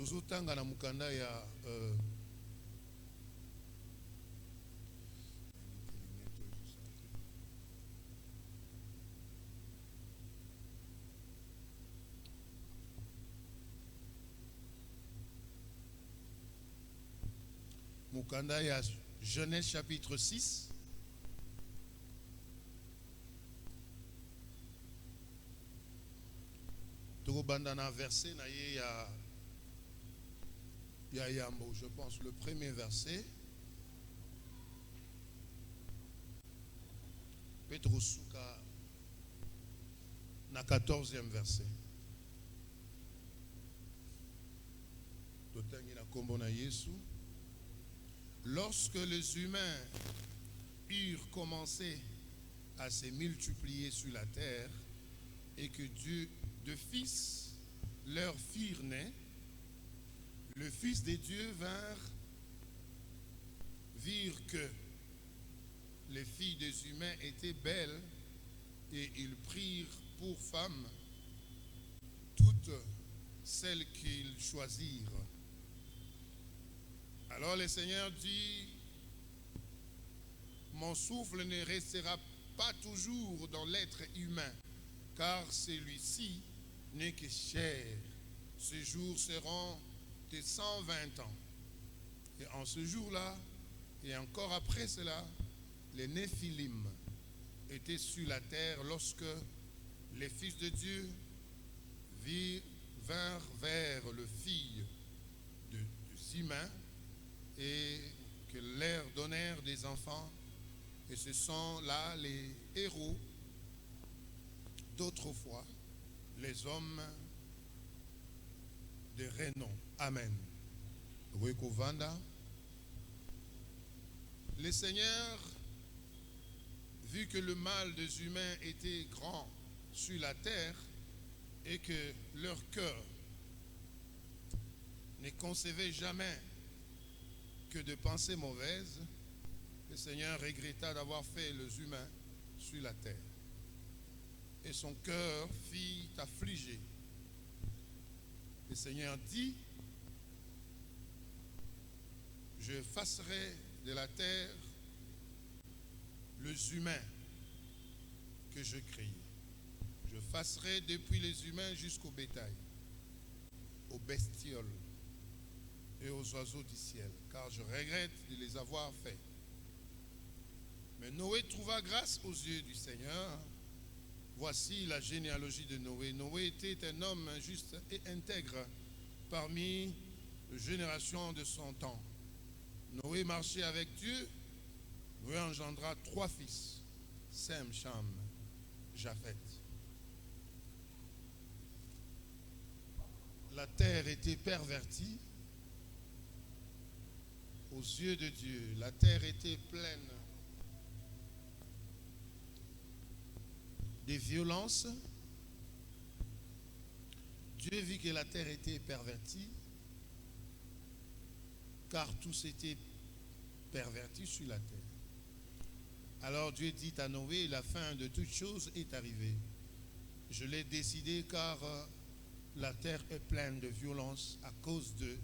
tozotanga na mukanda ya mukanda ya Genèse chapitre 6. Tokobandana verset na ye ya Yambo, je pense le premier verset. Petro Souka na 14e verset. Totangi na kombo na Yesu. Lorsque les humains eurent commencé à se multiplier sur la terre et que Dieu de fils leur firent naître, le Fils de Dieu virent que les filles des humains étaient belles et ils prirent pour femmes toutes celles qu'ils choisirent. Alors le Seigneur dit, mon souffle ne restera pas toujours dans l'être humain, car celui-ci n'est que chair. Ces jours seront de 120 ans. Et en ce jour-là, et encore après cela, les Néphilim étaient sur la terre lorsque les fils de Dieu vinrent vers le fils de Simain et que leur donnèrent des enfants. Et ce sont là les héros d'autrefois, les hommes de renom. Amen. Le Seigneur, vu que le mal des humains était grand sur la terre et que leur cœur ne concevait jamais que de pensées mauvaises, le Seigneur regretta d'avoir fait les humains sur la terre. Et son cœur fit affliger. Le Seigneur dit, je effacerai de la terre les humains que je créai. Je effacerai depuis les humains jusqu'au bétail, aux bestioles et aux oiseaux du ciel, car je regrette de les avoir faits. Mais Noé trouva grâce aux yeux du Seigneur. Voici la généalogie de Noé. Noé était un homme juste et intègre parmi les générations de son temps. Noé marchait avec Dieu. Noé engendra 3 fils, Sem, Cham, Japheth. La terre était pervertie aux yeux de Dieu. La terre était pleine de violences. Dieu vit que la terre était pervertie, car tout s'était perverti sur la terre. Alors Dieu dit à Noé, la fin de toutes choses est arrivée. Je l'ai décidé car la terre est pleine de violence à cause d'eux.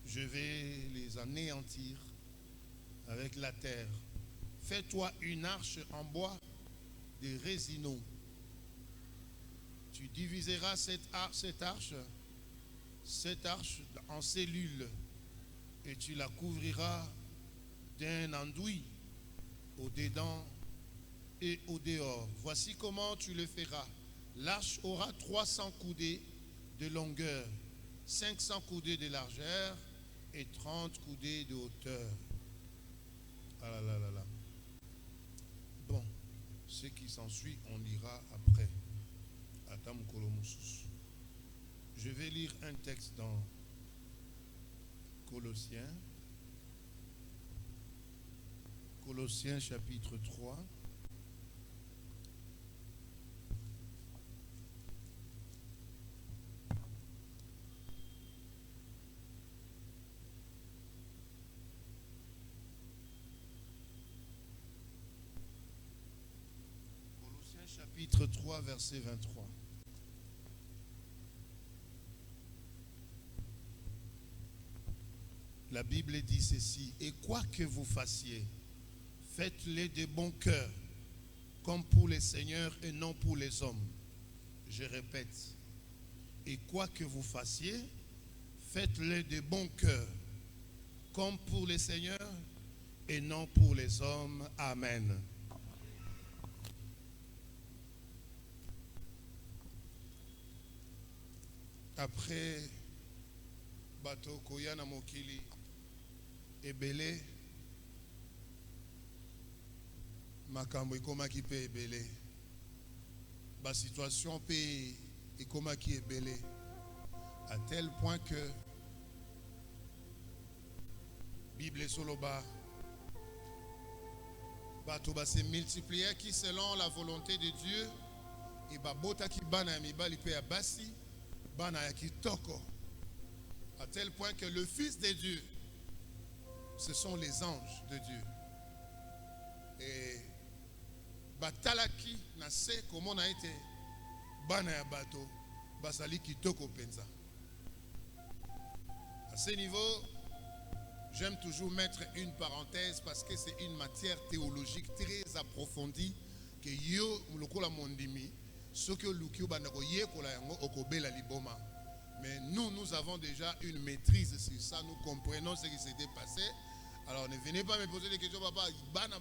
Je vais les anéantir avec la terre. Fais-toi une arche en bois de résineux. Tu diviseras cette arche en cellules et tu la couvriras d'un enduit au dedans et au dehors. Voici comment tu le feras. L'arche aura 300 coudées de longueur, 500 coudées de largeur et 30 coudées de hauteur. Ah là là là là. Bon, ce qui s'ensuit, on lira après. Je vais lire un texte dans Colossiens. Colossiens chapitre 3. Colossiens chapitre 3, verset 23. La Bible dit ceci: et quoi que vous fassiez, faites-le de bon cœur, comme pour les seigneurs et non pour les hommes. Je répète, et quoi que vous fassiez, faites-le de bon cœur, comme pour les seigneurs et non pour les hommes. Amen. Après bateau koyana mokili ebele makambo ekomaki pe ebele ba situation pe ekomaki ebele à tel point que Bible soloba bato ba se multiplier qui selon la volonté de Dieu et ba bota ki bana mibali pe abasi bana ya kitoko. À tel point que le Fils de Dieu, ce sont les anges de Dieu. Et batalaki na se comment on a été bana ya bato basali kitoko penza. À ce niveau, j'aime toujours mettre une parenthèse parce que c'est une matière théologique très approfondie que yo lokola mondimi ce que lukio banako yekola yango okobela liboma. Mais nous avons déjà une maîtrise sur ça, nous comprenons ce qui s'était passé. Alors ne venez pas me poser des questions, papa. Non,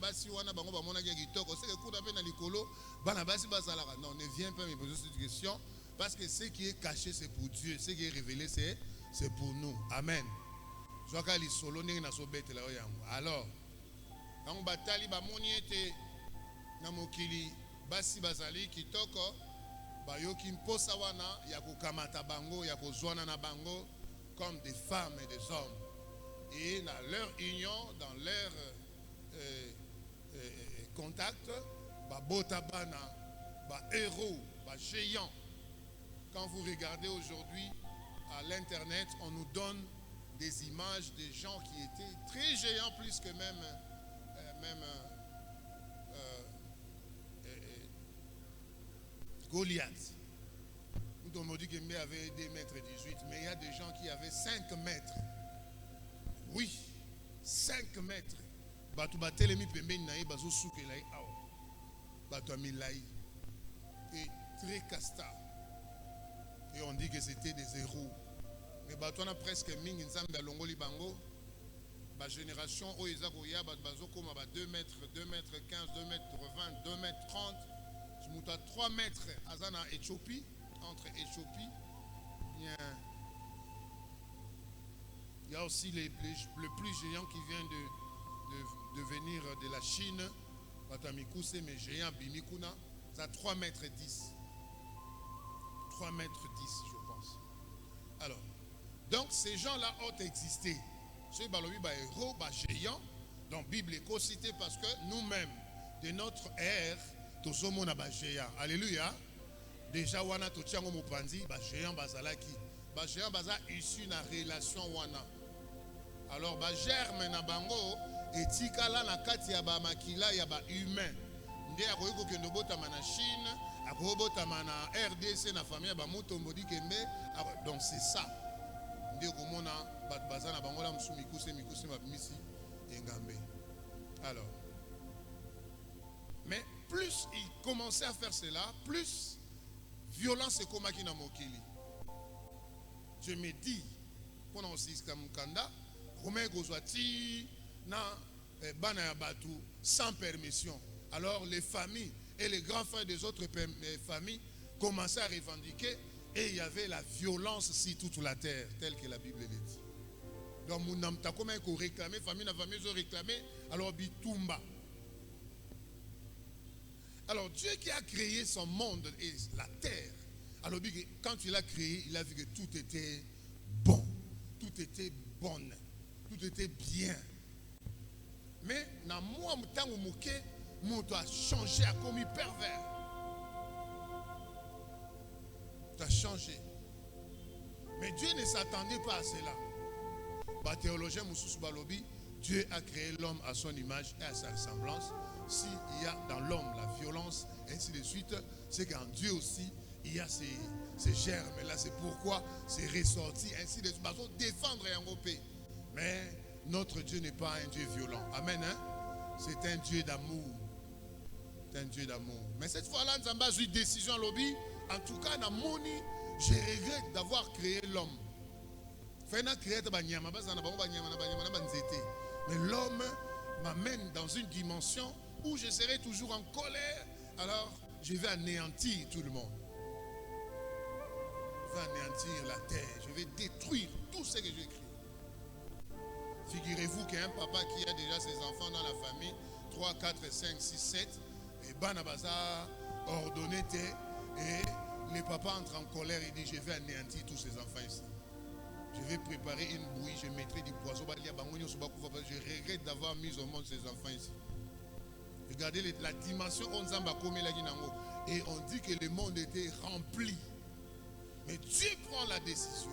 ne viens pas me poser cette question, parce que ce qui est caché, c'est pour Dieu. Ce qui est révélé, c'est pour nous. Amen. Alors, quand batali bamoni ete na mokili basi bazali kitoko bayoki mposa wana ya kokamata bango ya kozwana na bango comme des femmes et des hommes, et dans leur union, dans leur contact, babota bana ba héros, ba géants. Quand vous regardez aujourd'hui à l'internet, on nous donne des images des gens qui étaient très géants, plus que même Goliath. On dit qu'il avait 2 mètres 18, mais il y a des gens qui avaient 5 mètres. Oui, 5 mètres. Et très casta. Et on dit que c'était des héros. Mais on a presque ming nzambe longoli bango. La génération Oezagoya, 2 mètres, 2 mètres 15, 2 mètres 20, 2 mètres 30. Je monte à 3 mètres à Zana Éthiopie. Entre Éthiopie, il y a aussi le plus géant qui vient de venir de la Chine, Batamikuse, mais géant Bimikuna, c'est 3 mètres 10. 3 mètres 10, je pense. Alors, donc ces gens-là ont existé. Ceux balobi ba héros, ba géants, donc Bible est cité parce que nous-mêmes, de notre ère, tous sommes ba géants. Alléluia. Déjà wana totiango mopanzi ba géant bazalaki ba géant baza issu na relation wana. Alors ba germe na bango etikala na kati ya ba makila ya ba humain nde akoyiko kendo botama na Chine akobotama na RDC na famille ba Mutombodi Kembe. Donc c'est ça nde komona bat baza na bango la msumikuse mikuse mabimisi engambe. Alors mais plus il commençait à faire cela, plus violence est comme na mokili. Je me dis, pendant aussi comme Kanda, Romain Gozwati na bana ya batu sans permission. Alors les familles et les grands frères des autres familles commençaient à revendiquer, et il y avait la violence sur toute la terre, telle que la Bible le dit. Donc mon âme ta comme qu'on réclamait, famille ont réclamé, alors bitumba. Alors Dieu qui a créé son monde et la terre, alors quand il a créé, il a vu que tout était bon, tout était bonne, tout était bien. Mais dans moi, mon a changé, a commis pervers. Tu as changé. Mais Dieu ne s'attendait pas à cela. Bah, théologien Moussous Balobi, Dieu a créé l'homme à son image et à sa ressemblance. S'il y a dans l'homme la violence, ainsi de suite, c'est qu'en Dieu aussi, il y a ces germes. Là, c'est pourquoi c'est ressorti, ainsi de suite. Défendre un groupe. Mais notre Dieu n'est pas un Dieu violent. Amen. Hein? C'est un Dieu d'amour. C'est un Dieu d'amour. Mais cette fois-là, nous avons eu une décision à lobby. En tout cas, dans Moni, je regrette d'avoir créé l'homme. Mais l'homme m'amène dans une dimension où je serai toujours en colère. Alors, je vais anéantir tout le monde. Je vais anéantir la terre. Je vais détruire tout ce que j'ai créé. Figurez-vous qu'un papa qui a déjà ses enfants dans la famille, 3, 4, 5, 6, 7, et Banabaza ordonné, et les papas entrent en colère et disent, je vais anéantir tous ces enfants ici. Je vais préparer une bouillie, je mettrai du poisson. Je regrette d'avoir mis au monde ces enfants ici. Regardez la dimension et on dit que le monde était rempli. Mais Dieu prend la décision.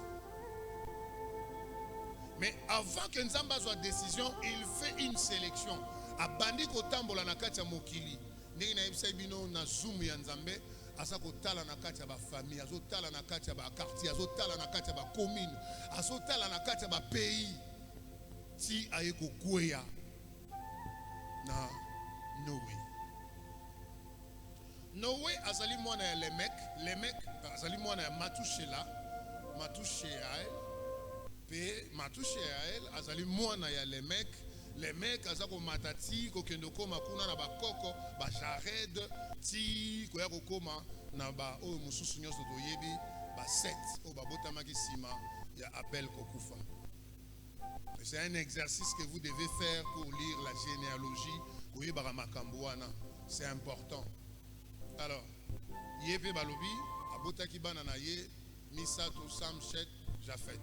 Mais avant que Nzamba soit décision, il fait une sélection. Abandi kotambola na kati ya mokili. Ndenge na yebisa bino na zoom ya Nzambe, asa kotala na kati ya ba famille, azotala na kati ya ba quartier, azotala na kati ya ba commune, azotala na kati ya ba pays. Ti aye kokweya na Noé. Noé azali mwana ya Lemek azali mwana ya Matushela, Matushael. Pe Matushael azali mwana ya Lemek azako matati kokendo koma kuna na bakoko ba Jared ti koya kokoma na ba o mususu nyoso toyebi ba Set o ba botamaki sima ya Abel kokufa. C'est un exercice que vous devez faire pour lire la généalogie. C'est important. Alors, Yébe Balobi, Abotaki Bananaye, Misato Samchet, Jafet.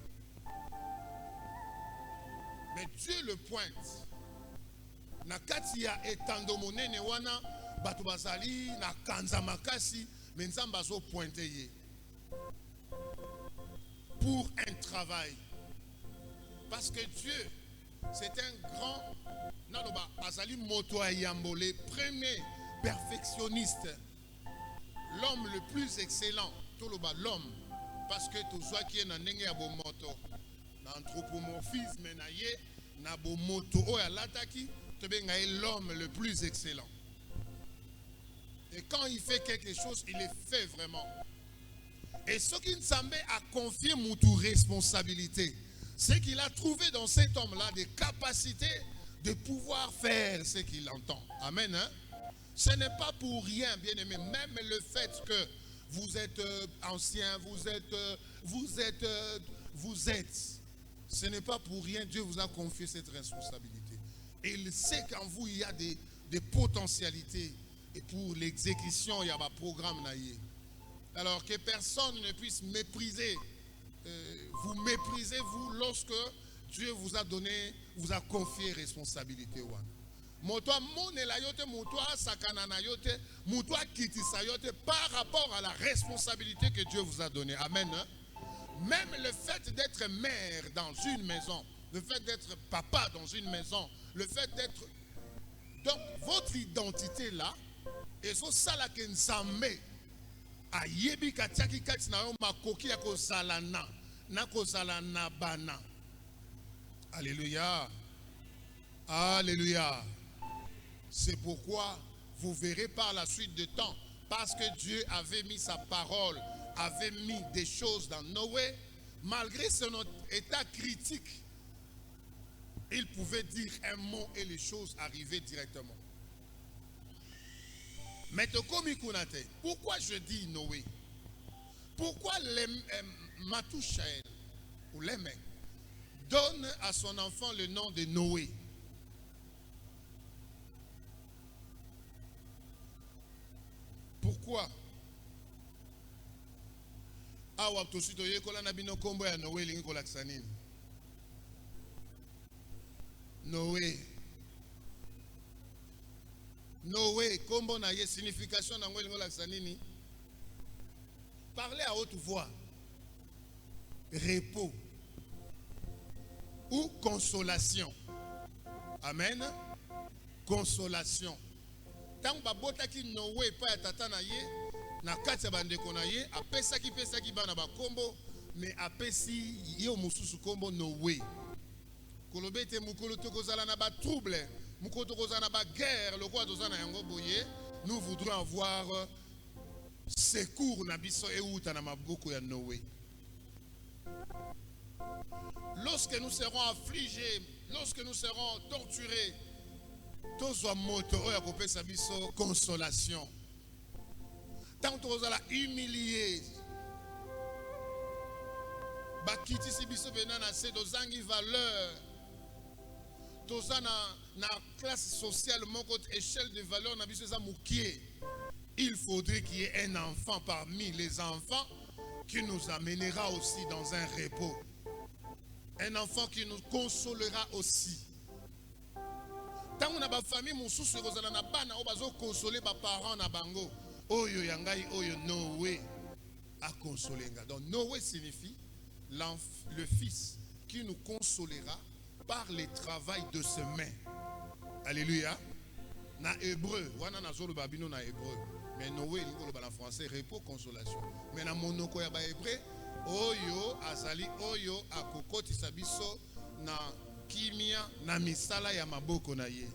Mais Dieu le pointe. Nakatia etandomone ne wana, Batubazali, na Kanzamakasi, mais Nzambazo pointé pour un travail. Parce que Dieu, c'est un grand, Nanoba, Azali Moto Ayambo, le premier perfectionniste, l'homme le plus excellent, l'homme, parce que tout ce qui est dans l'anthropomorphisme, l'homme le plus excellent. Et quand il fait quelque chose, il le fait vraiment. Et ce qui Nzambe a confié Moutou responsabilité, c'est qu'il a trouvé dans cet homme-là des capacités de pouvoir faire ce qu'il entend. Amen. Hein? Ce n'est pas pour rien, bien aimé. Même le fait que vous êtes ancien, vous êtes. Ce n'est pas pour rien. Dieu vous a confié cette responsabilité. Et il sait qu'en vous, il y a des potentialités. Et pour l'exécution, il y a un programme. Alors que personne ne puisse mépriser. Vous méprisez, vous, lorsque Dieu vous a donné, vous a confié responsabilité. Par rapport à la responsabilité que Dieu vous a donnée. Amen. Même le fait d'être mère dans une maison, le fait d'être papa dans une maison, le fait d'être... Donc, votre identité là, et c'est ça là que Nzambe a yebi katiaki kati na yo makoki ya kozala na kozala na bana. Alléluia. Alléluia. C'est pourquoi vous verrez par la suite de temps, parce que Dieu avait mis sa parole, avait mis des choses dans Noé, malgré son état critique, il pouvait dire un mot et les choses arrivaient directement. Mais pourquoi je dis Noé? Pourquoi Matushael ou Lemek donne à son enfant le nom de Noé? Pourquoi? Noé. Noé, kombo na ye, signification na ngwe lingo laksanini. Parlez à haute voix. Repos ou consolation. Amen. Consolation. Tant babota ki Noé pa tata na ye, na kati ya bandeko na ye, apesaki bana ba kombo, mais apesi yo mususu kombo Noé. Kolobe te mukolo tokozala na ba trouble, mukolo tokozala na ba guerre, le roi tozana yango boye, nous voudrons avoir secours na biso euta na maboko ya Noé. Lorsque nous serons affligés, lorsque nous serons torturés, tozwa moto oyo akopesa biso consolation. Tant tozala humilié, bakitisi biso bena na se dozangi valeur, tozana na classe sociale moko échelle de valeur na biso za mukie. Il faudrait qu'il y ait un enfant parmi les enfants qui nous amènera aussi dans un repos. Un enfant qui nous consolera aussi. Tant on a ba famille mususu kozala na bana o bazo consoler ba parents na bango. Oyo yangai oyo Noé a consolé. Donc Noé signifie le fils qui nous consolera par le travail de ses mains. Alléluia. Na hébreu, wana na zolo babino na hébreu. Mais Noé il en français repos consolation. Mais na monoko ya ba hébreu oyo azali oyo akokoti sabiso na kimia na misala ya maboko na ye.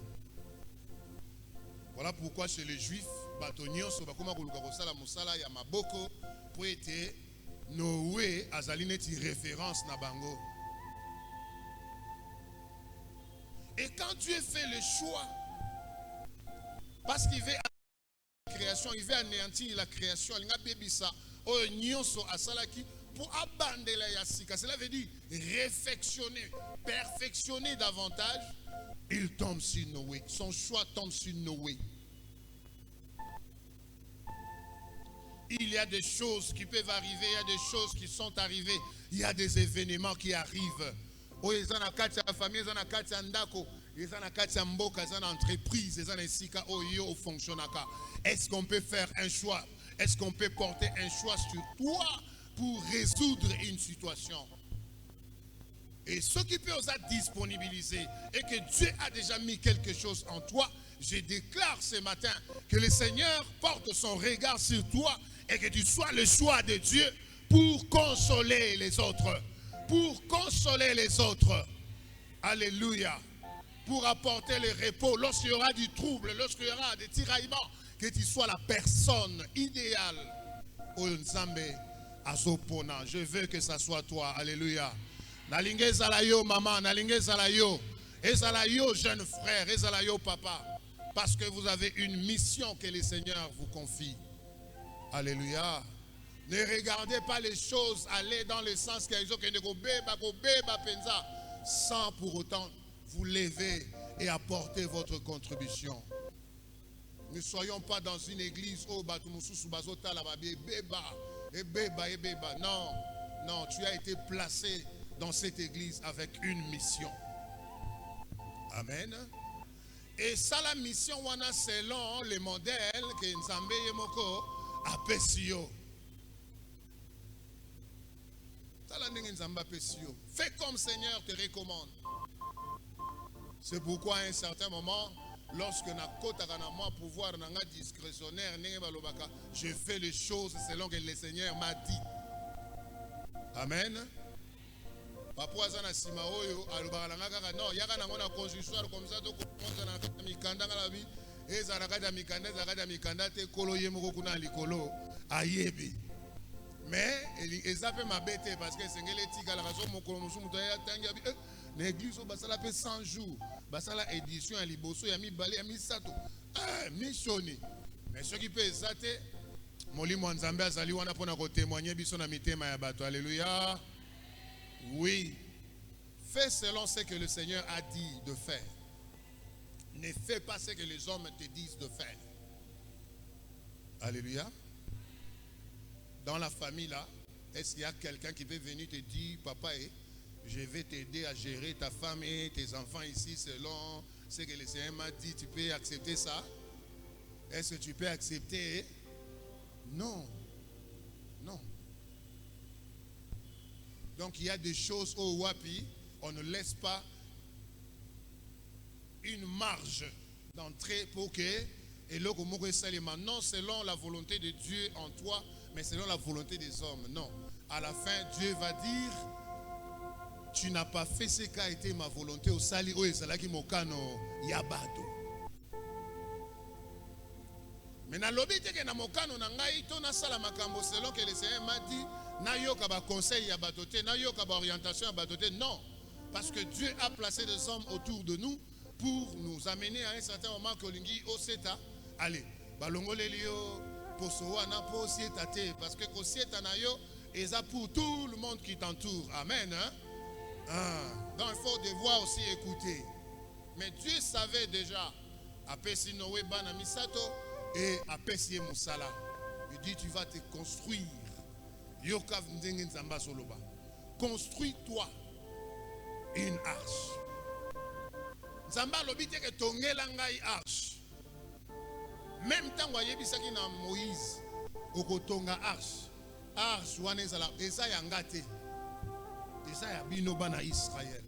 Voilà pourquoi chez les juifs batonio so bakoma koluka kosala musala ya maboko pour être Noé azali neti référence na bango. Et quand Dieu fait le choix, parce qu'il veut la création, il veut anéantir la création, il a bébisa oyo nyonso asalaki pour abandonner la yasika. Cela veut dire réfectionner, perfectionner davantage. Il tombe sur Noé. Son choix tombe sur Noé. Il y a des choses qui peuvent arriver, il y a des choses qui sont arrivées, il y a des événements qui arrivent. Ils ont la famille, ils ont la ndako, ils ont la mboka, ils ont l'entreprise, ils ont la sika, ils fonctionnent. Est-ce qu'on peut faire un choix? Est-ce qu'on peut porter un choix sur toi pour résoudre une situation? Et ce qui peut vous disponibiliser et que Dieu a déjà mis quelque chose en toi, je déclare ce matin que le Seigneur porte son regard sur toi et que tu sois le choix de Dieu pour consoler les autres. Pour consoler les autres. Alléluia. Pour apporter le repos lorsqu'il y aura du trouble, lorsqu'il y aura des tiraillements, que tu sois la personne idéale. Oh Nzambe azopona, je veux que ça soit toi. Alléluia. Nalinge zalayo maman, nalinge zalayo. Ezalayo jeune frère, ezalayo papa. Parce que vous avez une mission que le Seigneur vous confie. Alléluia. Ne regardez pas les choses aller dans le sens qu'ils ont sans pour autant vous lever et apporter votre contribution. Ne soyons pas dans une église où non, non, tu as été placé dans cette église avec une mission. Amen. Et ça, la mission, selon les modèles que Nzambe Yemoko a Pessio. Fais comme Seigneur te recommande. C'est pourquoi à un certain moment, lorsque moi pouvoir discrétionnaire, je fais les choses selon que le Seigneur m'a dit. Amen. Papa zana sima oyo alubalanga kaka non yaka na ngona constitution comme ça donc na mikanda ngala bi ezala kada mikanda te kolo yemoko kuna likolo ayebi. Mais ezape mabete parce que sengele tika la raison mokolo musumu to ya tangi abi l'église au basala pe 100 jours basala édition ya liboso ya mibale ya misato missioni. Mais ce qui peut ezate molimo nzambe azali wana pona ko témoigner biso na mitema ya bato. Alléluia. Oui, fais selon ce que le Seigneur a dit de faire. Ne fais pas ce que les hommes te disent de faire. Alléluia. Dans la famille là, est-ce qu'il y a quelqu'un qui peut venir te dire, papa, je vais t'aider à gérer ta femme et tes enfants ici selon ce que le Seigneur m'a dit, tu peux accepter ça? Est-ce que tu peux accepter? Non. Non. Donc il y a des choses au Wapi, on ne laisse pas une marge d'entrée pour que, et là, non selon la volonté de Dieu en toi, mais selon la volonté des hommes. Non. À la fin, Dieu va dire, tu n'as pas fait ce qu'a été ma volonté au sali o ezalaki mokano ya bato. Mais na lobi teke na mokano na ngai to na sala makambo selon que le Seigneur m'a dit na yoka ba conseil ya bato te, na yoka ba orientation ya bato te. Non, parce que Dieu a placé des hommes autour de nous pour nous amener à un certain moment que lingi o seta allez balongoleli yo posowa na po sieta te, parce que ko sieta na yo eza pour tout le monde qui t'entoure. Amen, hein? Donc il faut devoir aussi écouter. Mais Dieu savait déjà apesi Noé bana misato et apesi musala. Il dit tu vas te construire. Yokav ndenge nzamba soloba. Construis-toi une arche. Nzamba lobi te ke tongela ngai arche. Même temps wayebisaki na Moïse okotonga arche. Arche wana ezala eza ya ngate. Eza ya bino bana Israël.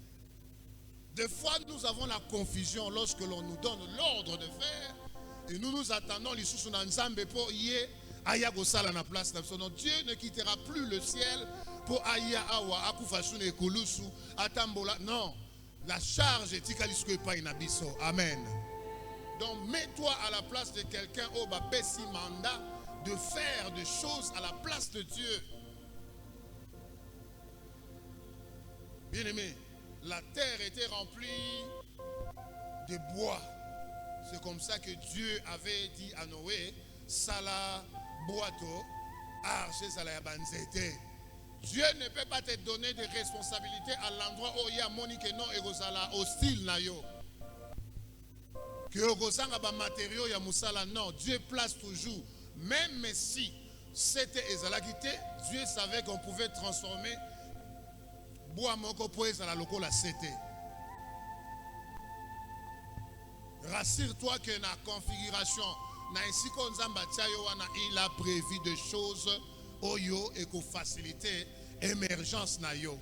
Des fois nous avons la confusion lorsque l'on nous donne l'ordre de faire et nous nous attendons les sous na nzambe po yé aya kosala na place na biso. Dieu ne quittera plus le ciel pour aya awa akufa suna ekulusu atambola. Non, la charge etikali siko epai na biso. Amen. Donc mets-toi à la place de quelqu'un au bapesi mandat de faire des choses à la place de Dieu. Bien-aimé, la terre était remplie de bois. C'est comme ça que Dieu avait dit à Noé, Sala boato, arche sala ya banzete. Dieu ne peut pas te donner des responsabilités à l'endroit où il y a Monique non et Rosala hostile na yo. Que Rosanga ba matériaux ya musala, non, Dieu place toujours. Même si c'était ezalakité, Dieu savait qu'on pouvait transformer bois moko po ezala lokola sete. Rassure-toi que na configuration na isiko nzamba tsayo wana il a prévu des choses oyo et ko faciliter émergence na yo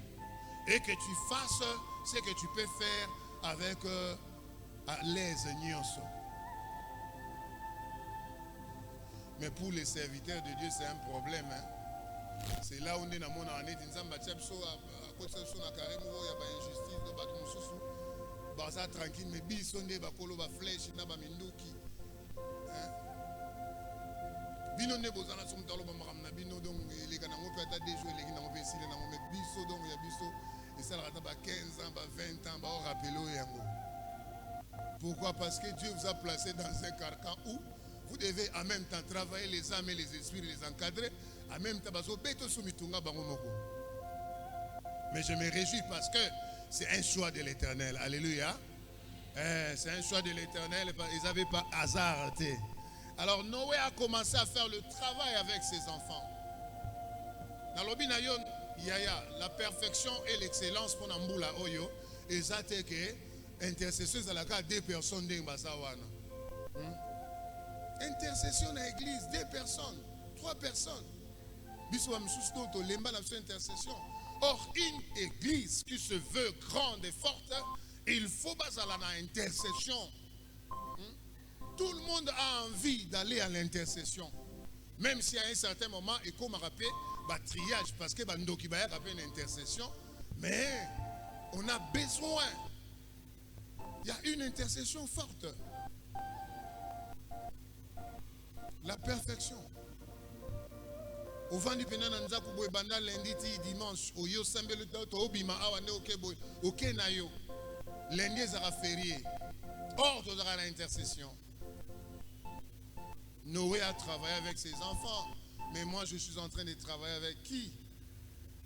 et que tu fasses ce que tu peux faire avec les nyonso. Mais pour les serviteurs de Dieu c'est un problème, hein? C'est là où on est dans mon année nzamba tsayo à côté de son carrément ya ba injustice do bato mususu baza tranquille mais biso nde bakolo ba flèche na ba minduki. Bino ne bozana somo talo ba makamna bino donc les kana mo peut être déjà les na mo pesile na mo mais biso donc ya biso et ça la ba 15 ans ba 20 ans ba o rappelo yango. Pourquoi? Parce que Dieu vous a placé dans un carcan où vous devez en même temps travailler les âmes et les esprits, les encadrer, en même temps bazo beto sumitunga bango moko. Mais je me réjouis parce que c'est un choix de l'Éternel. Alléluia. C'est un choix de l'Éternel. Ils n'avaient pas hasardé. Alors Noé a commencé à faire le travail avec ses enfants. Dans l'obinayon, la perfection et l'excellence pour Namboula Oyo. Et ça c'est que intercession à la cas deux personnes de Mbasawana. Intercession à l'église, 2 personnes, 3 personnes. Biswa msusto to lemba na intercession. Or, une église qui se veut grande et forte, il faut baser la intercession. Tout le monde a envie d'aller à l'intercession. Même si à un certain moment, et comme rappelé, triage, parce que Bandoki Baya rappelle une intercession, mais on a besoin. Il y a une intercession forte. La perfection. Au vent du Pénan, nous avons banda lundi, dimanche, au yo sembele to obima awane okeboy, okenayo. Lundi sera férié. Ordre de l'intercession. Noé a travaillé avec ses enfants, mais moi je suis en train de travailler avec qui?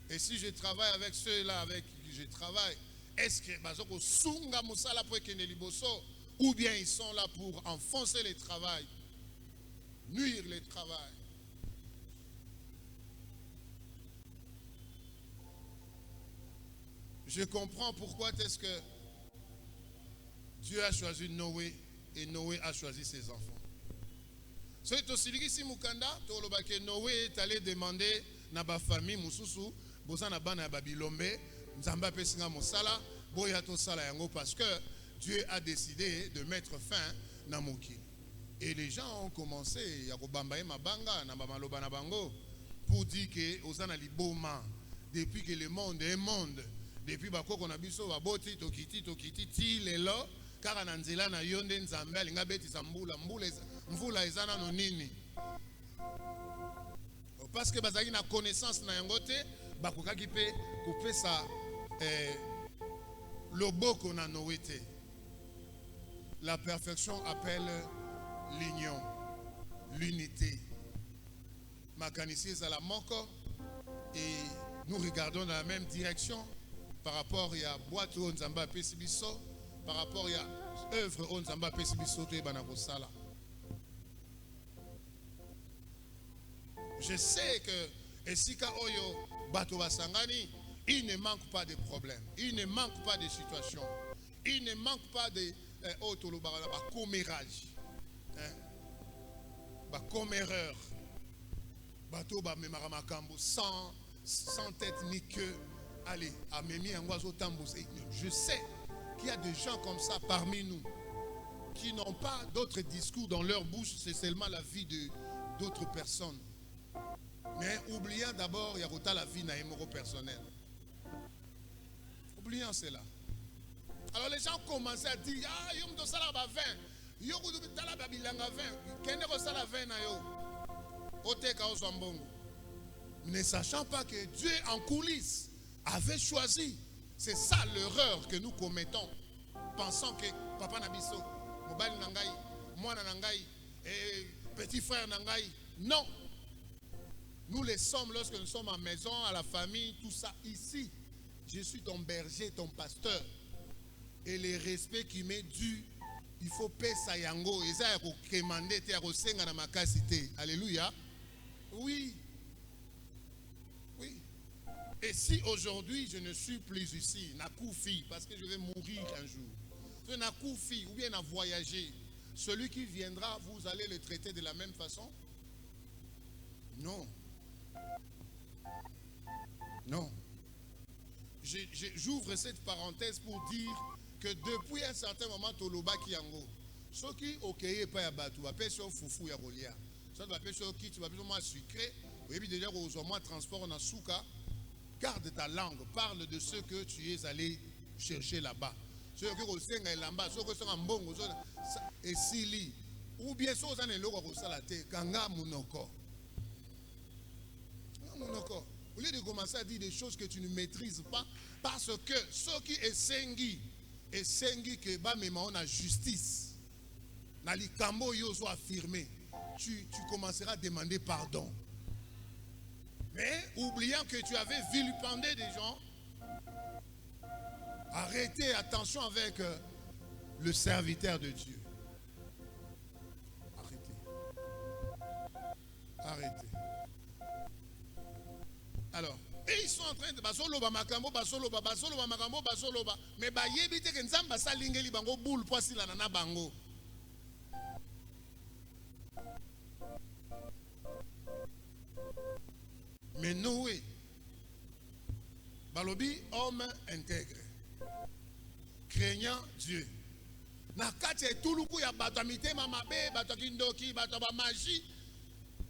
Et si je travaille avec ceux-là avec qui je travaille, est-ce que bazoko sunga musala pour keneliboso ou bien ils sont là pour enfoncer le travail, nuire le travail? Je comprends pourquoi est-ce que Dieu a choisi Noé et Noé a choisi ses enfants. C'est aussi ici Mukanda, Noé est allé demander na ba famille mususu, boza na bana ba bilombe, nzamba pesinga mosala, boya to sala yango parce que Dieu a décidé de mettre fin na moki. Et les gens ont commencé ya ko bambaye mabanga na ba maloba na bango pour dire que ozana liboma depuis que le monde est monde. Depuis bakoko na biso baboti tokiti ti lelo kaka na nzela na yo nde nzambe alinga betisa mvula eza nano nini. Parce que bazali na connaissance na yango te bakokaki pe kopesa loboko na Noé te. La perfection appelle l'union, l'unité. Makanisi ezala moko et nous regardons dans la même direction par rapport à boîte o nzamba pesi biso, par rapport à œuvre o nzamba pesi biso to ebana kosala. Je sais que esika oyo bato basangani, il ne manque pas de problèmes, il ne manque pas de situations, il ne manque pas de commérage, comméreur, bato ba memara makambo sans tête ni queue. Allez, à Mémi en oiseau tambouze. Je sais qu'il y a des gens comme ça parmi nous qui n'ont pas d'autres discours dans leur bouche, c'est seulement la vie d'autres personnes. Mais oubliant d'abord, il y a la vie naïmoro personnel. Oubliant cela. Alors les gens commençaient à dire, ah, yom do sala ba 20. Yom do tala ba bilanga 20. Kende ko sala 20 na yo. Oteka ozambongo. Ne sachant pas que Dieu en coulisses avait choisi. C'est ça l'erreur que nous commettons. Pensant que papa Nabiso, mobile nangai, moi nangai, petit frère nangai. Non. Nous les sommes lorsque nous sommes en maison, à la famille, tout ça ici. Je suis ton berger, ton pasteur. Et les respects qui m'est dû, il faut payer ça yango. Et ça, il faut demander, il faut senga na makasité. Alléluia. Oui. Oui. Et si aujourd'hui je ne suis plus ici, Nakoufi, parce que je vais mourir un jour, je Nakoufi ou bien à voyager, celui qui viendra, vous allez le traiter de la même façon? Non. Non. J'ouvre cette parenthèse pour dire que depuis un certain moment, Toloba Kiango, ceux qui okeye pas ya batu, appelle sur foufou ya rolia, ça va appeler sur qui tu vas appeler moi sucré, et puis déjà aux moins transport en souka, garde ta langue, parle de ce que tu es allé chercher là-bas. Ceux qui ont senga lamba, ceux qui sont en bongo, et sili, ou bien ceux qui ont un logo salate, kanga munoko. Munoko. Au lieu de commencer à dire des choses que tu ne maîtrises pas, parce que ceux qui est sengi que ba mema on a justice, na likambo yo so affirmé, tu commenceras à demander pardon. Mais oubliant que tu avais vilipendé des gens, arrêtez, attention avec le serviteur de Dieu. Arrêtez. Alors, et ils sont en train de basoloba makambo, basoloba makambo, basoloba. Mais ba yebite ke nzamba salingeli bango boule poisi la nana bango. Mais Noé, balobi homme intègre, craignant Dieu. Na kati etuluku ya bato mitema mabe, bato kindoki, bato ba magie.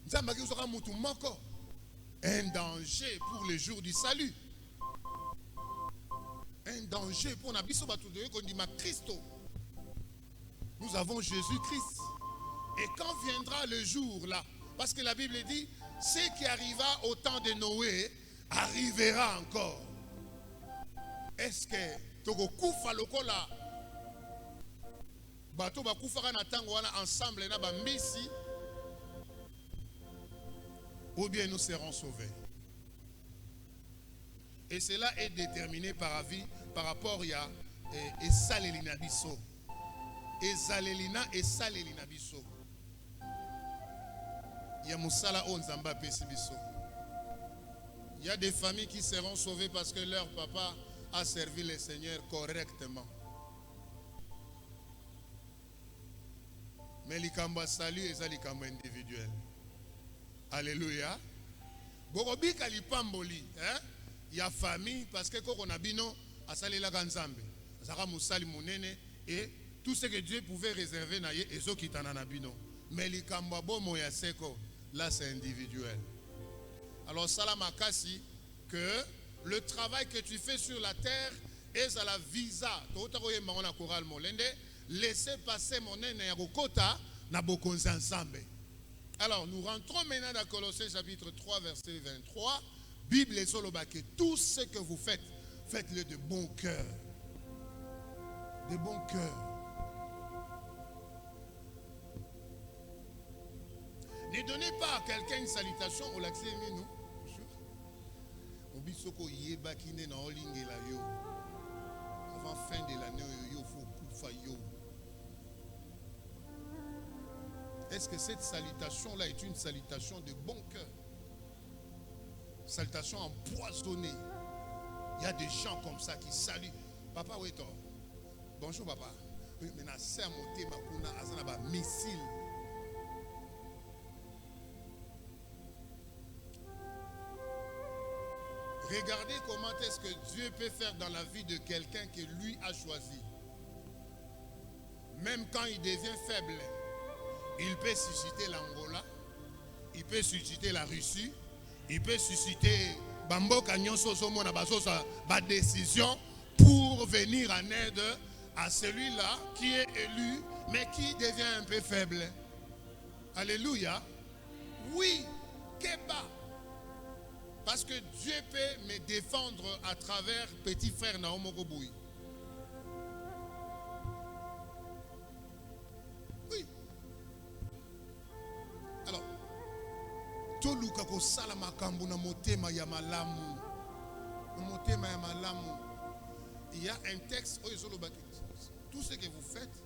Nzamba ki usoka mutu moko. Un danger pour le jour du salut. Un danger pour Nabiso Batoudé qu'on dit ma Christo. Nous avons Jésus-Christ. Et quand viendra le jour là, parce que la Bible dit, ce qui arriva au temps de Noé arrivera encore. Est-ce que Togo Koufa Lokola Bato Bakoufa na tango wana ensemble na bambisi, ou bien nous serons sauvés. Et cela est déterminé par avis, par rapport à Esalelina Bisso. Ezalelina et Salelina Bisso. Il y a Moussala Onzamba Pesibisso. Il y a des familles qui seront sauvées parce que leur papa a servi le Seigneur correctement. Mais l'ikamba salut et ça l'ikamba individuel. Alléluia. Borobika lipamboli, il y a famille parce que quand on a bino a sali la ganzambe, zara musali munene et tout ce que Dieu pouvait réserver na ye ezo kitana na bino. Mais likamba bomo ya seko là c'est individuel. Alors salam akasi que le travail que tu fais sur la terre est à la visa. Laissez passer mon nez à Rokota, na bokonzi ensemble. Alors, nous rentrons maintenant dans Colossiens chapitre 3, verset 23. Bible est sur le baquet. Tout ce que vous faites, faites-le de bon cœur. De bon cœur. Ne donnez pas à quelqu'un une salutation au lac nous. Avant fin de l'année, il faut est-ce que cette salutation-là est une salutation de bon cœur? Salutation empoisonnée. Il y a des gens comme ça qui saluent. Papa, oui, toi. Bonjour, papa. Oui, mais c'est un missile. Regardez comment est-ce que Dieu peut faire dans la vie de quelqu'un que lui a choisi. Même quand il devient faible, il peut susciter l'Angola, il peut susciter la Russie, il peut susciter Bamboka Nyonso Somona Basosa ba décision pour venir en aide à celui-là qui est élu mais qui devient un peu faible. Alléluia. Oui, Keba. Parce que Dieu peut me défendre à travers petit frère Naomo Koboui. Oui. Alors, toluka ko sala makambo na motema ya malamu. Na motema ya malamu. Il y a un texte, tout ce que vous faites,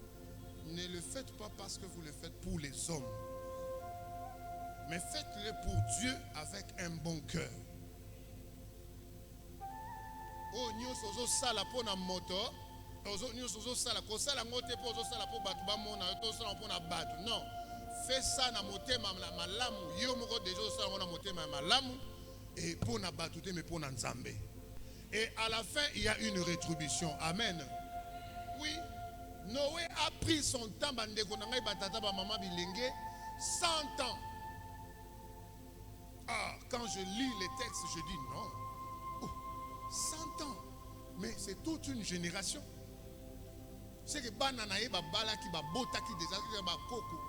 ne le faites pas parce que vous le faites pour les hommes. Mais faites-le pour Dieu avec un bon cœur. Oh, nous sommes sala pour na moto. Nous sommes sala ko sala ngote pour sala pour batu ba mona to sala pour na batu. Non. Fais ça na motema na malamu. Yo moko déjà sala na motema malamu et pour na batu te mais pour na nzambe. Et à la fin, il y a une rétribution. Amen. Oui. Noé a pris son temps bandeko na ngai batata ba mama bilenge 100 ans. Ah, quand je lis les textes, je dis non. 100 ans. Mais c'est toute une génération. C'est que bananae ba bala ki ba bota ki déjà ba koko.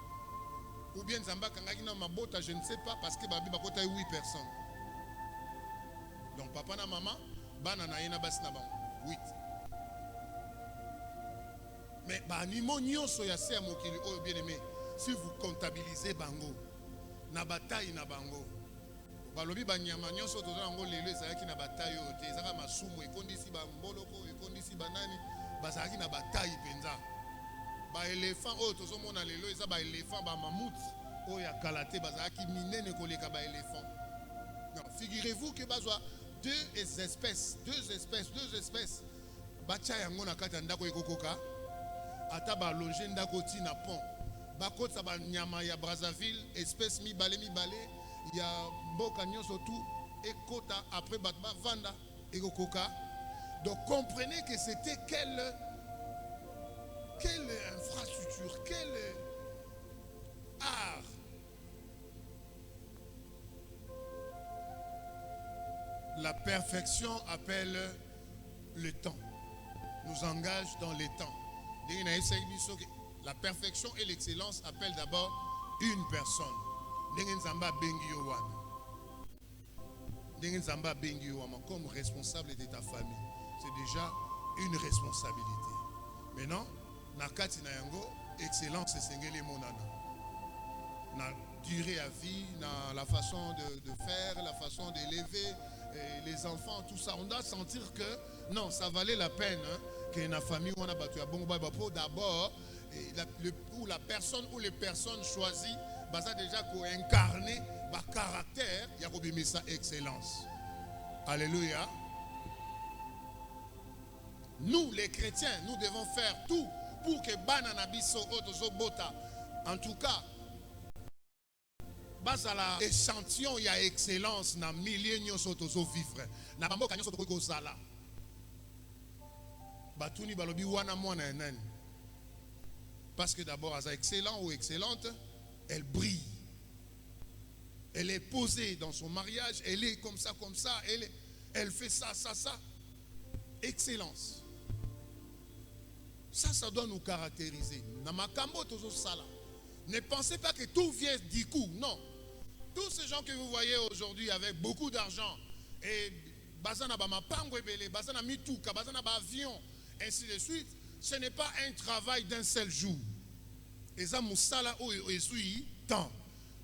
Ou bien zamba kanga ki na ma bota, je ne sais pas parce que ba bi ba kota 8 personnes. Donc papa na maman bananae na bas na ba 8. Mais ba animaux nyonso ya se mokili oh bien aimé, si vous comptabilisez bango na bataille na bango balobi banyama nyonso tozala ngo lelo ezalaki na bataille oyo te ezaka masumu ekondisi bamboloko ekondisi banani bazalaki na bataille penza baéléphant oyo tozomona lelo eza baéléphant bamamouth oyo ya kala te bazalaki minene koleka baéléphant. Non, figurez-vous que bazwa deux espèces batia yango na kati ya ndako ekokoka ata balonge ndako ti na pont bakotisa banyama ya Brazzaville espèce mibale il y a Boka Nyonso tout et Kota après Batba Vanda et Koka. Donc comprenez que c'était quelle infrastructure, quel art. La perfection appelle le temps, nous engage dans les temps. La perfection et l'excellence appellent d'abord une personne. Comme responsable de ta famille, c'est déjà une responsabilité. Maintenant, nakati na yango excellence sengeli monana. Na durée à vie, na la façon de faire, la façon d'élever les enfants, tout ça, on doit sentir que non, ça valait la peine que la famille on a battu à bon d'abord pour la personne ou les personnes choisies. Ça déjà qu'on incarner le caractère, il y a mis sa excellence. Alléluia. Nous, les chrétiens, nous devons faire tout pour que banana biso otozo bota. En tout cas, basala échantillon il y a excellence na milliers nyonso otozo vivre. Na bamboka nyonso toko sala. Batuni balobi wana mwana enen. Parce que d'abord, elle est excellent ou excellente. Elle brille. Elle est posée dans son mariage. Elle est comme ça. Elle fait ça, ça, ça. Excellence. Ça doit nous caractériser. Ne pensez pas que tout vient du coup. Non. Tous ces gens que vous voyez aujourd'hui avec beaucoup d'argent, et bazana ba mapango ebele, bazana mituka, bazana ba avion, ainsi de suite, ce n'est pas un travail d'un seul jour. Et ça musala o esui temps.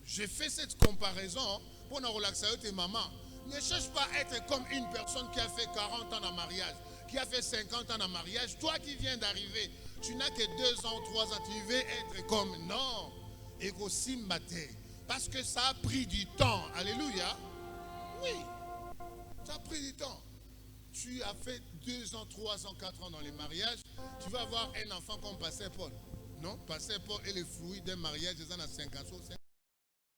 J'ai fait cette comparaison pour nous relaxer tes mamans. Ne cherche pas à être comme une personne qui a fait 40 ans en mariage, qui a fait 50 ans en mariage. Toi qui viens d'arriver, tu n'as que 2 ans, 3 ans, tu veux être comme... Non. Et aussi maté. Parce que ça a pris du temps. Alléluia. Oui. Ça a pris du temps. Tu as fait 2 ans, 3 ans, 4 ans dans les mariages. Tu vas avoir un enfant comme Pasteur Paul. Non, Pasteur Paul est le fruit d'un mariage des années 50.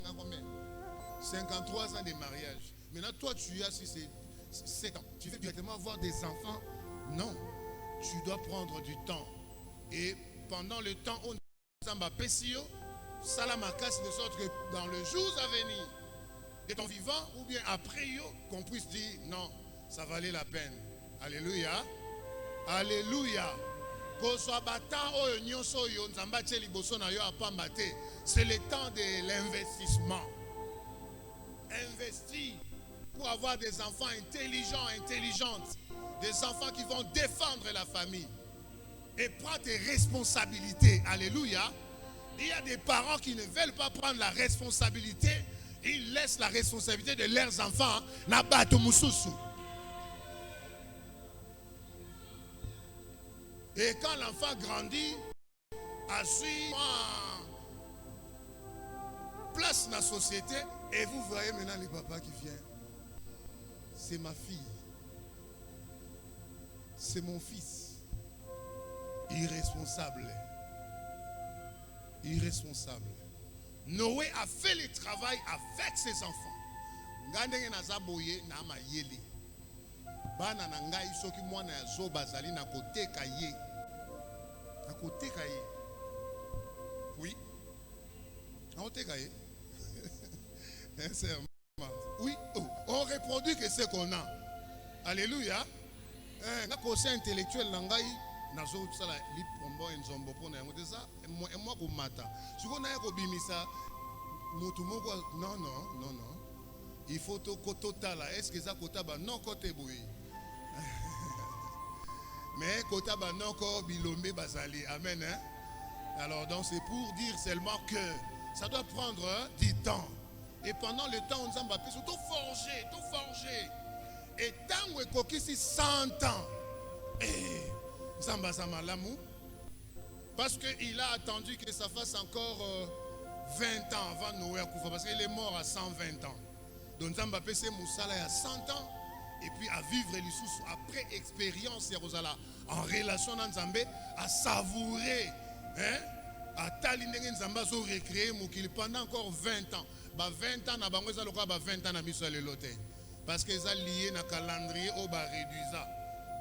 50 combien? 53 ans de mariage. Maintenant, toi, tu as 7 ans. Tu veux directement avoir des enfants? Non. Tu dois prendre du temps. Et pendant le temps, on a Pessio, Salamakas, de sorte que dans le jour à venir, de ton vivant ou bien après, qu'on puisse dire non, ça valait la peine. Alléluia. Alléluia. C'est le temps de l'investissement. Investir pour avoir des enfants intelligents, intelligentes, des enfants qui vont défendre la famille. Et prends tes responsabilités. Alléluia. Il y a des parents qui ne veulent pas prendre la responsabilité. Ils laissent la responsabilité de leurs enfants. Et quand l'enfant grandit, assuit place dans la société, et vous voyez maintenant les papas qui viennent. C'est ma fille. C'est mon fils. Irresponsable. Irresponsable. Noé a fait le travail avec ses enfants. Ngandenge nazaboye na mayele. Bana na ngai soki mwana ya zo bazali na koteka ye. Na koteka ye. Oui. Na koteka ye. Oui, on reproduit que ce qu'on a. Alléluia. Na conseil intellectuel na ngai nazo sala lipombo enzombo pona yango deza moi ko mata. Siko na ko bimisa mutu moko non. Il faut to kotala. Est-ce que ça kotaba non kote boui. Mais kotaba non ko bilombe bazali. Amen hein. Alors donc c'est pour dire seulement que ça doit prendre du temps. Et pendant le temps on s'en fait tout forger. Et tant que kokisi 100 ans. Et Zamba Samalamu. Parce qu'il a attendu que ça fasse encore 20 ans avant Noé Koufa. Parce qu'il est mort à 120 ans. Donc Zamba Pese Moussala à 100 ans. Et puis à vivre les sous après expérience en relation dans Zambé, à savourer. Hein? À Talinenge Zamba so recréer Moukili pendant encore 20 ans. 20 ans, na bango za lokwa 20 ans na biso le loté. Parce que ça lié na calendrier au ba réduisa.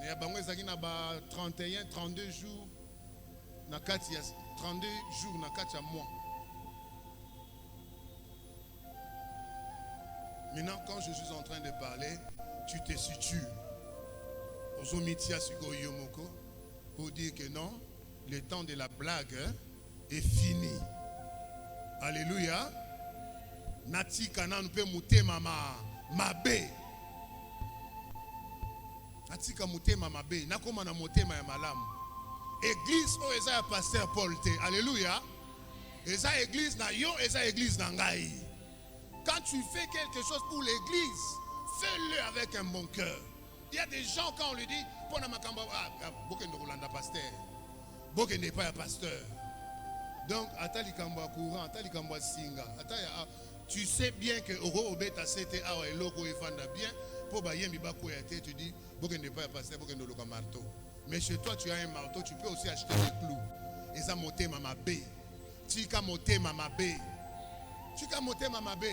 Na bango ezaki na ba 31, 32 jours na kati ya 32 jours na kati ya mois. Maintenant quand je suis en train de parler, tu te situes aux omitia siko yomoko pour dire que non, le temps de la blague est fini. Alléluia. Natika na mpe mutema mabe. Natika mutema mabe. Nakoma na mutema ya malamu. Église o eza ya pasteur Paul te. Alléluia. Eza église na yo, eza église na ngai. Quand tu fais quelque chose pour l'église, fais-le avec un bon cœur. Il y a des gens quand on lui dit pona makamba bokende kolanda pasteur. Bokende pas ya pasteur. Donc atali kamba courant, atali kamba singa, atali tu sais bien que Oro Obeta c'était awa eloko efanda bien pour ba yembi ba ko yate tu dis bokende pas passer bokende loka marteau. Mais chez toi tu as un marteau, tu peux aussi acheter des clous. Et ça motema mabe. Tika motema mabe. Tika motema mabe.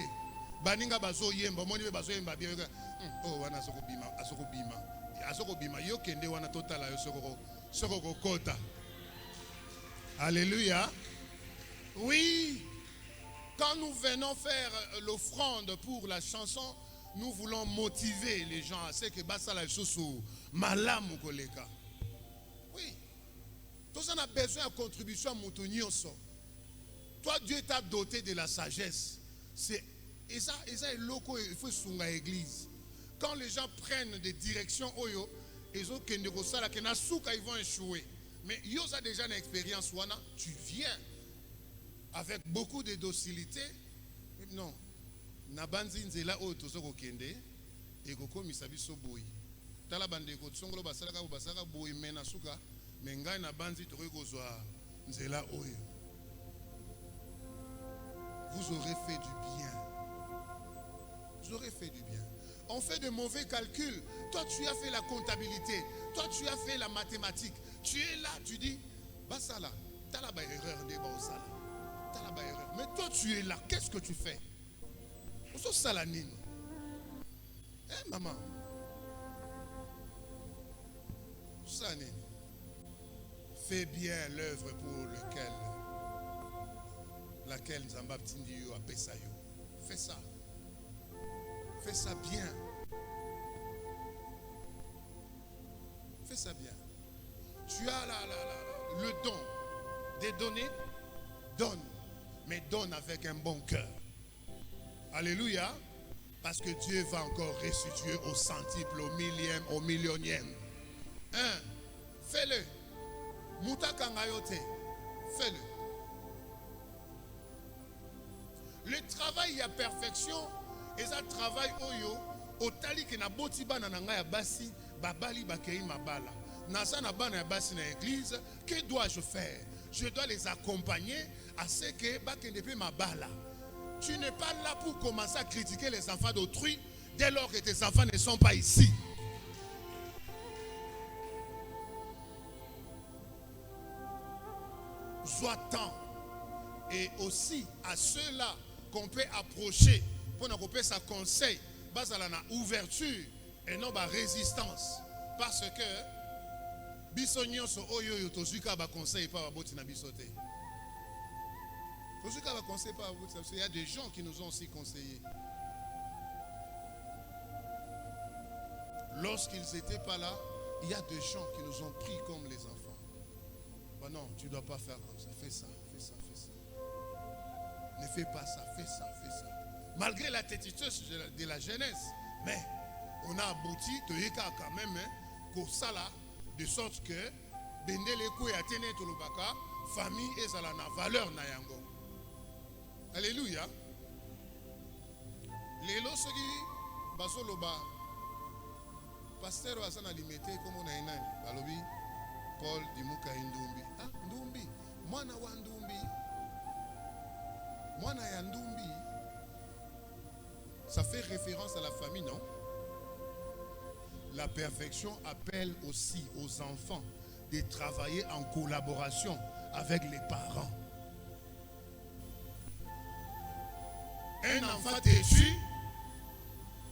Baninga bazo yemba, moni bazo yemba bien. Oh wana asoko bima. Yo kende wana total yo soko kota. Alléluia. Oui. Quand nous venons faire l'offrande pour la chanson, nous voulons motiver les gens à ce que basa la chose malam ou koleka. Oui. Tous on a besoin de contribution à Moutonioso. Toi, Dieu t'a doté de la sagesse. Et ça est loco, il faut sur l'église. Quand les gens prennent des directions, ils ont ils vont échouer. Mais ils ont déjà une expérience. Tu viens avec beaucoup de docilité. Non. Nabanzi nzela o to soko kende e ko komisa biso boyi tala bande ko tsongolo basaka boyi mena suka menga na banzi to ko zwa nzela oyo. Vous aurez fait du bien. Vous aurez fait du bien. On fait de mauvais calculs. Toi tu as fait la comptabilité, toi tu as fait la mathématique. Tu es là, tu dis basala tala ba erreur de ba osala. Tala ba erreur. Mais toi tu es là, qu'est-ce que tu fais? So salanine. Eh maman. Salanine. Fais bien l'œuvre pour laquelle Nzamba Tindiyo a Pesayo. Fais ça. Fais ça bien. Fais ça bien. Tu as le don de donner. Donne. Mais donne avec un bon cœur. Alléluia. Parce que Dieu va encore restituer au centuple, au millième, au millionième. Hein? Fais-le. Mutakangayote. Fais-le. Le travail à perfection, et ça travail oyo, au tali que na botiba na nanga ya basi, babali bakei mabala. Nasa na bana ya basi na église, que dois-je faire? Je dois les accompagner à ce que bakende pe mabala. Tu n'es pas là pour commencer à critiquer les enfants d'autrui dès lors que tes enfants ne sont pas ici. Sois-t'en. Et aussi à ceux-là qu'on peut approcher pour nous couper sa conseil, base à la ouverture et non la résistance. Parce que bisognon so oyo tozuka ba conseil pas boti na bisoté. Il y a des gens qui nous ont aussi conseillé. Lorsqu'ils n'étaient pas là, il y a des gens qui nous ont pris comme les enfants. Bah non, tu ne dois pas faire comme ça. Fais ça, fais ça, fais ça. Ne fais pas ça, fais ça, fais ça. Malgré la tétitude de la jeunesse, mais on a abouti, quand même, pour ça là, de sorte que Bendele Kou et Atene Tolobaka, famille et ça la valeur na yango. Alléluia. Les losogi basoloba pasteur asana limité comme on a inani balobi Paul Dimuka Ndumbi. Ah Ndumbi, mwana wa Ndumbi. Mwana ya Ndumbi. Ça fait référence à la famille, non? La perfection appelle aussi aux enfants de travailler en collaboration avec les parents. Un enfant têtu,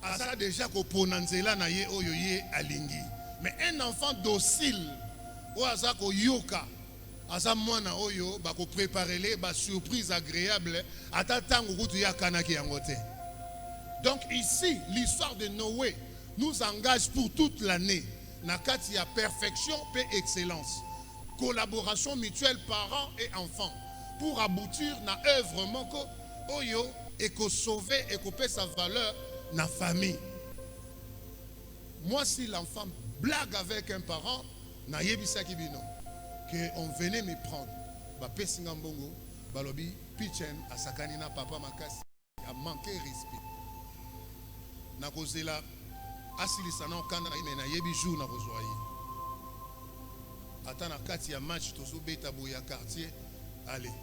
asa déjà ko ponanzela na ye oyo ye alingi. Mais un enfant docile, ou asa ko yoka, asa mwana oyo ba ko préparer les ba surprise agréable, ata tango kutu ya kanaki yangote. Donc ici, l'histoire de Noé nous engage pour toute l'année. Nakati ya perfection et excellence. Collaboration mutuelle parents et enfants pour aboutir na œuvre moko oyo et qu'on sauver et qu'on paie sa valeur dans la famille. Moi, si l'enfant blague avec un parent, na yebisa kibino que on venait me prendre, ba pesinga mbongo, balobi pitchen asakani na papa makasi a manqué respect. Na kozela asilisa na okanda na ime na yebi jour na kozwaye. Ata na kati ya match tozo beta boya quartier, allez,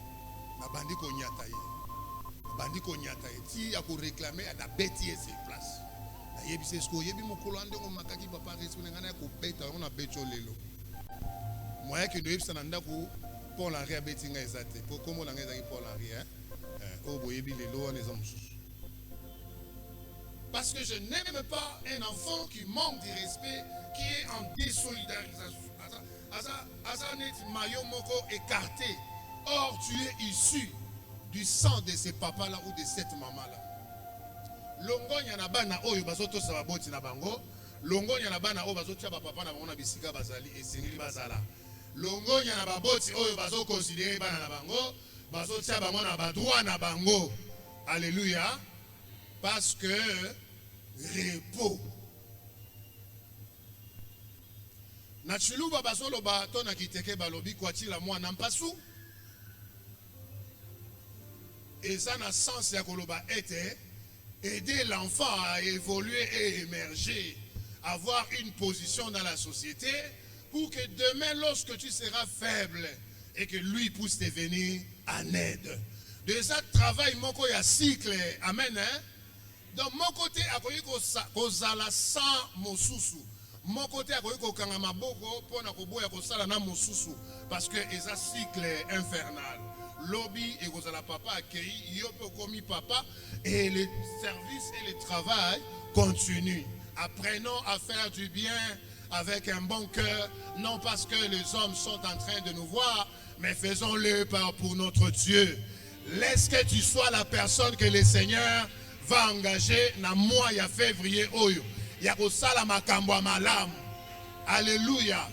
na bandi ko nyata ye. Bandi ko nyata eti ya ko réclamer à la bêtise sur place. Na yebi c'est ce ko yebi mokolo ande ko makaki papa respect ngana ko beta on a beto lelo. Moya ke yebi sana ndako pour la réabetinga ezate. Pour comment la ngeza pour la rien. O boyebi lelo on ezam mususu. Parce que je n'aime pas un enfant qui manque de respect, qui est en désolidarisation. Asa net mayo moko écarté. Or tu es issu du sang de ces papas-là ou de cette maman-là. longonya na bana oyo bazotosa baboti na bango, longonya na bana oyo bazotia bapapa na bango na bisika bazali esengeli bazala, longonya na baboti oyo bazokonsidere bana na bango bazotia bango na badroit na bango. Alléluia. Parce que repos na chuluba bazoloba to na kiteke balobi kwatila mwana mpasu eza na sens ya koloba ete aider l'enfant à évoluer et émerger, avoir une position dans la société pour que demain lorsque tu seras faible et que lui puisse te venir en aide. De ça travail moko ya cycle. Amen hein? Donc mon côté akoyi kozala sans mosusu. Mon côté akoyi kokanga maboko pona koboya kosala na mosusu parce que eza cycle infernal. Lobby et kozala papa accueilli, yopo komi papa et le service et le travail continuent. Apprenons à faire du bien avec un bon cœur, non parce que les hommes sont en train de nous voir, mais faisons-le pour notre Dieu. Laisse que tu sois la personne que le Seigneur va engager na mois ya février oyo. Ya kosala makambo malamu. Alléluia.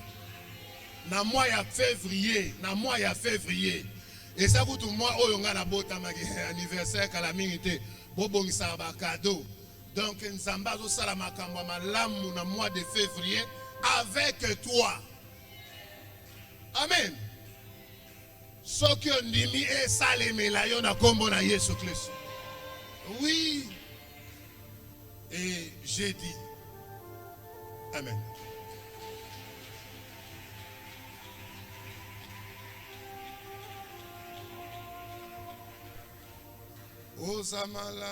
Na mois ya février, na mois ya février. Et ça coûte moi oyo nga na bota maki anniversaire kala mingi bobongisa ba cadeau. Donc nzamba zo sala makambo malamu na mois de février avec toi. Amen. Soki ondimi esalemela yo na kombo na Yesu Christ. Oui. Et j'ai dit amen. Osamala